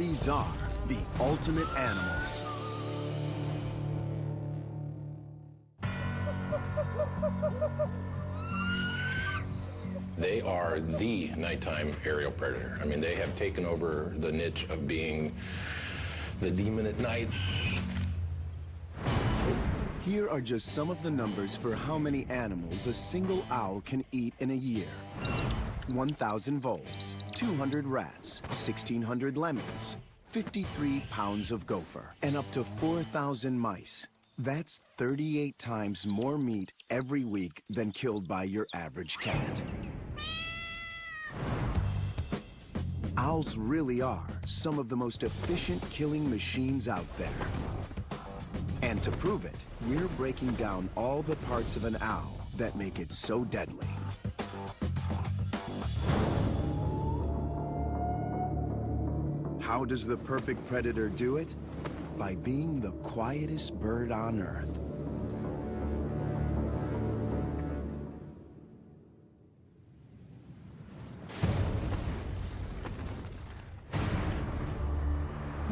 These are the ultimate animals. They are the nighttime aerial predator. I mean, they have taken over the niche of being the demon at night. Here are just some of the numbers for how many animals a single owl can eat in a year. 1,000 voles, 200 rats, 1,600 lemmings, 53 pounds of gopher, and up to 4,000 mice. That's 38 times more meat every week than killed by your average cat. Owls really are some of the most efficient killing machines out there. And to prove it, we're breaking down all the parts of an owl that make it so deadly. How does the perfect predator do it? By being the quietest bird on Earth.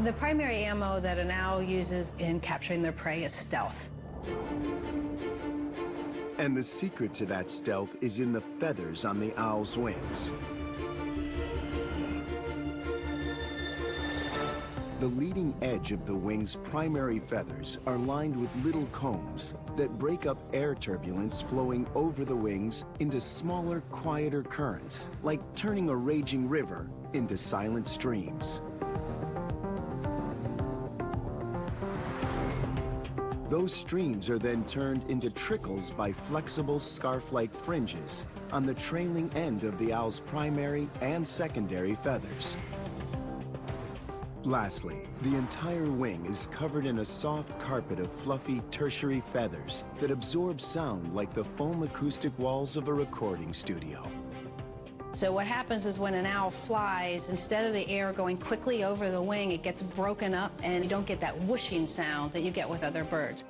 The primary ammo that an owl uses in capturing their prey is stealth. And the secret to that stealth is in the feathers on the owl's wings. The leading edge of the wing's primary feathers are lined with little combs that break up air turbulence flowing over the wings into smaller, quieter currents, like turning a raging river into silent streams. Those streams are then turned into trickles by flexible scarf-like fringes on the trailing end of the owl's primary and secondary feathers. Lastly, the entire wing is covered in a soft carpet of fluffy tertiary feathers that absorb sound like the foam acoustic walls of a recording studio. So what happens is when an owl flies, instead of the air going quickly over the wing, it gets broken up and you don't get that whooshing sound that you get with other birds.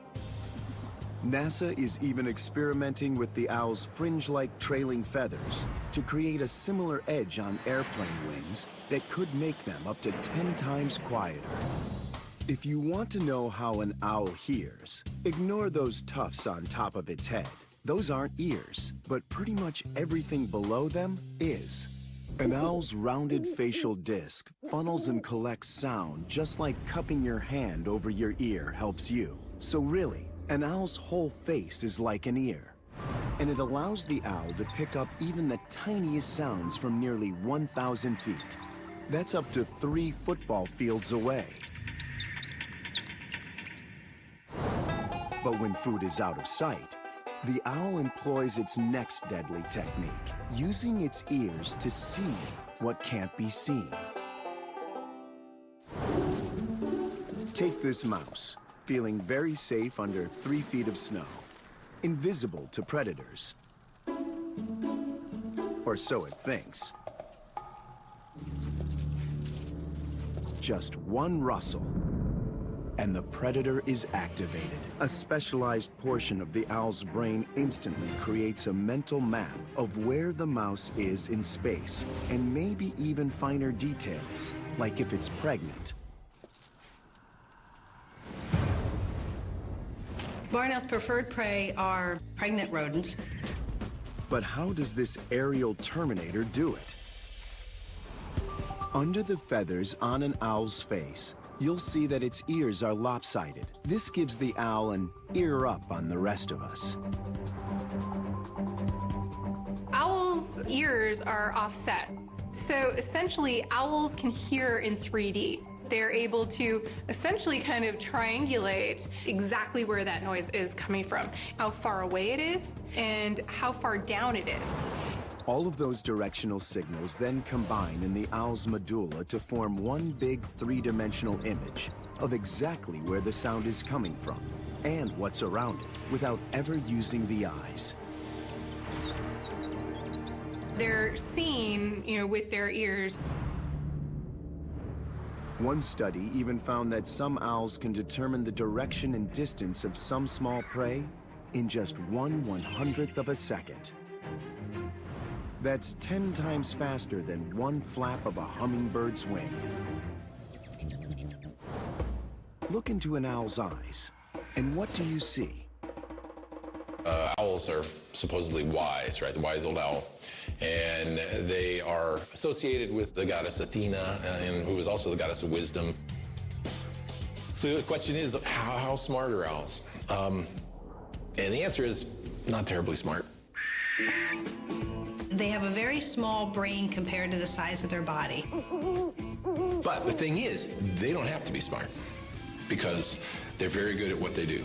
NASA is even experimenting with the owl's fringe-like trailing feathers to create a similar edge on airplane wings that could make them up to 10 times quieter. If you want to know how an owl hears, ignore those tufts on top of its head. Those aren't ears, but pretty much everything below them is. An owl's rounded facial disc funnels and collects sound just like cupping your hand over your ear helps you. So really, an owl's whole face is like an ear. And it allows the owl to pick up even the tiniest sounds from nearly 1,000 feet. That's up to 3 football fields away. But when food is out of sight, the owl employs its next deadly technique, using its ears to see what can't be seen. Take this mouse, feeling very safe under 3 feet of snow, invisible to predators. Or so it thinks. Just one rustle, and the predator is activated. A specialized portion of the owl's brain instantly creates a mental map of where the mouse is in space, and maybe even finer details, like if it's pregnant. Barn owl's preferred prey are pregnant rodents. But how does this aerial terminator do it? Under the feathers on an owl's face, you'll see that its ears are lopsided. This gives the owl an ear up on the rest of us. Owls' ears are offset. So essentially, owls can hear in 3D. They're able to essentially kind of triangulate exactly where that noise is coming from, how far away it is, and how far down it is. All of those directional signals then combine in the owl's medulla to form one big 3-dimensional image of exactly where the sound is coming from and what's around it without ever using the eyes. They're seeing, with their ears. One study even found that some owls can determine the direction and distance of some small prey in just 1/100th of a second. That's 10 times faster than one flap of a hummingbird's wing. Look into an owl's eyes, and what do you see? Owls are supposedly wise, right? The wise old owl. And they are associated with the goddess Athena, and who is also the goddess of wisdom. So the question is, how smart are owls? And the answer is not terribly smart. They have a very small brain compared to the size of their body. But the thing is, they don't have to be smart because they're very good at what they do.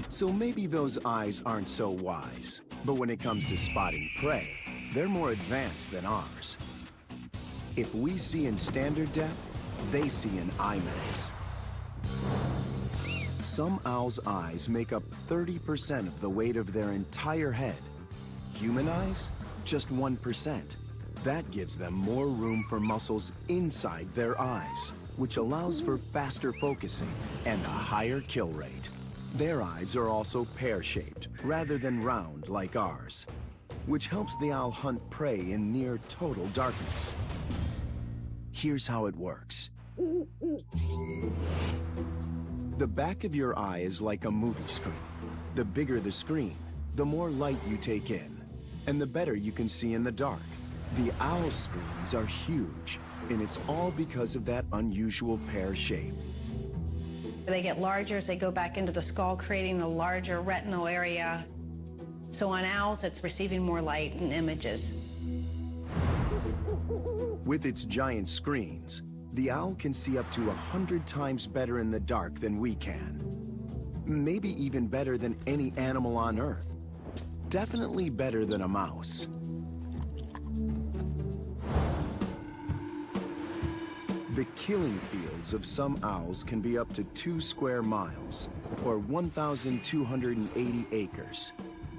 So maybe those eyes aren't so wise, but when it comes to spotting prey, they're more advanced than ours. If we see in standard depth, they see in IMAX. Some owls' eyes make up 30% of the weight of their entire head. Human eyes, just 1%. That gives them more room for muscles inside their eyes, which allows for faster focusing and a higher kill rate. Their eyes are also pear-shaped, rather than round like ours, which helps the owl hunt prey in near total darkness. Here's how it works. The back of your eye is like a movie screen. The bigger the screen, the more light you take in, and the better you can see in the dark. The owl screens are huge, and it's all because of that unusual pear shape. They get larger as they go back into the skull, creating a larger retinal area. So on owls, it's receiving more light and images. With its giant screens, the owl can see up to 100 times better in the dark than we can. Maybe even better than any animal on Earth. Definitely better than a mouse. The killing fields of some owls can be up to 2 square miles, or 1,280 acres.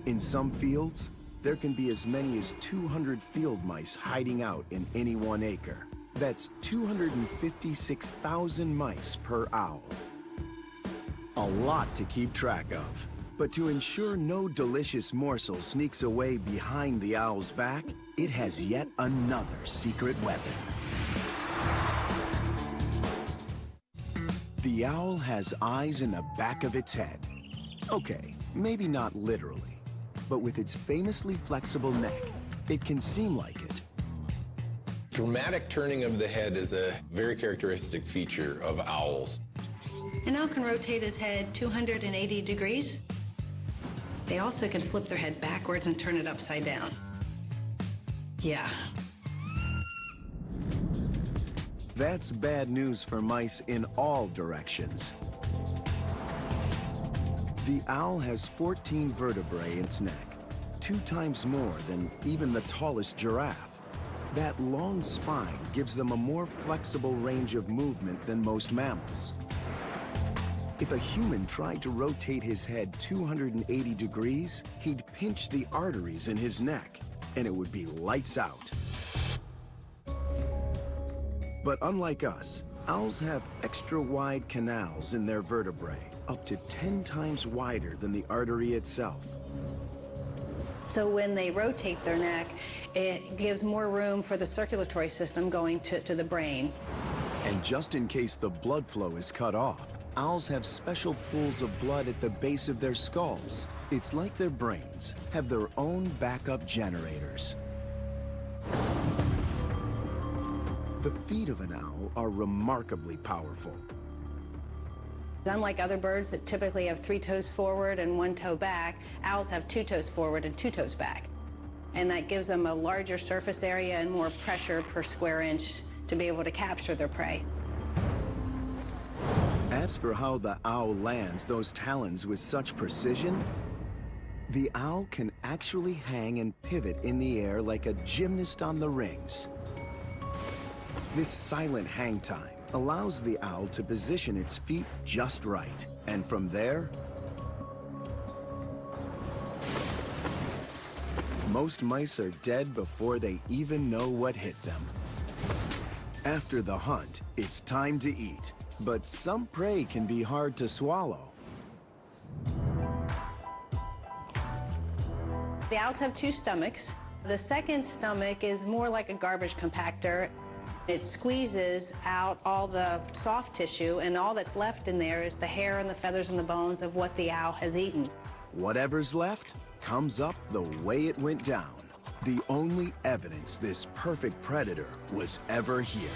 In some fields, there can be as many as 200 field mice hiding out in any 1 acre. That's 256,000 mice per owl. A lot to keep track of. But to ensure no delicious morsel sneaks away behind the owl's back, it has yet another secret weapon. The owl has eyes in the back of its head. Okay, maybe not literally, but with its famously flexible neck, it can seem like it. Dramatic turning of the head is a very characteristic feature of owls. An owl can rotate his head 280 degrees. They also can flip their head backwards and turn it upside down. Yeah. That's bad news for mice in all directions. The owl has 14 vertebrae in its neck, 2 times more than even the tallest giraffe. That long spine gives them a more flexible range of movement than most mammals. If a human tried to rotate his head 280 degrees, he'd pinch the arteries in his neck, and it would be lights out. But unlike us, owls have extra wide canals in their vertebrae, up to 10 times wider than the artery itself. So when they rotate their neck, it gives more room for the circulatory system going to the brain. And just in case the blood flow is cut off, owls have special pools of blood at the base of their skulls. It's like their brains have their own backup generators. The feet of an owl are remarkably powerful. Unlike other birds that typically have 3 toes forward and 1 toe back, owls have 2 toes forward and 2 toes back. And that gives them a larger surface area and more pressure per square inch to be able to capture their prey. As for how the owl lands those talons with such precision, the owl can actually hang and pivot in the air like a gymnast on the rings. This silent hang time allows the owl to position its feet just right, and from there, most mice are dead before they even know what hit them. After the hunt, it's time to eat, but some prey can be hard to swallow. The owls have 2 stomachs. The second stomach is more like a garbage compactor. It squeezes out all the soft tissue, and all that's left in there is the hair and the feathers and the bones of what the owl has eaten. Whatever's left comes up the way it went down. The only evidence this perfect predator was ever here.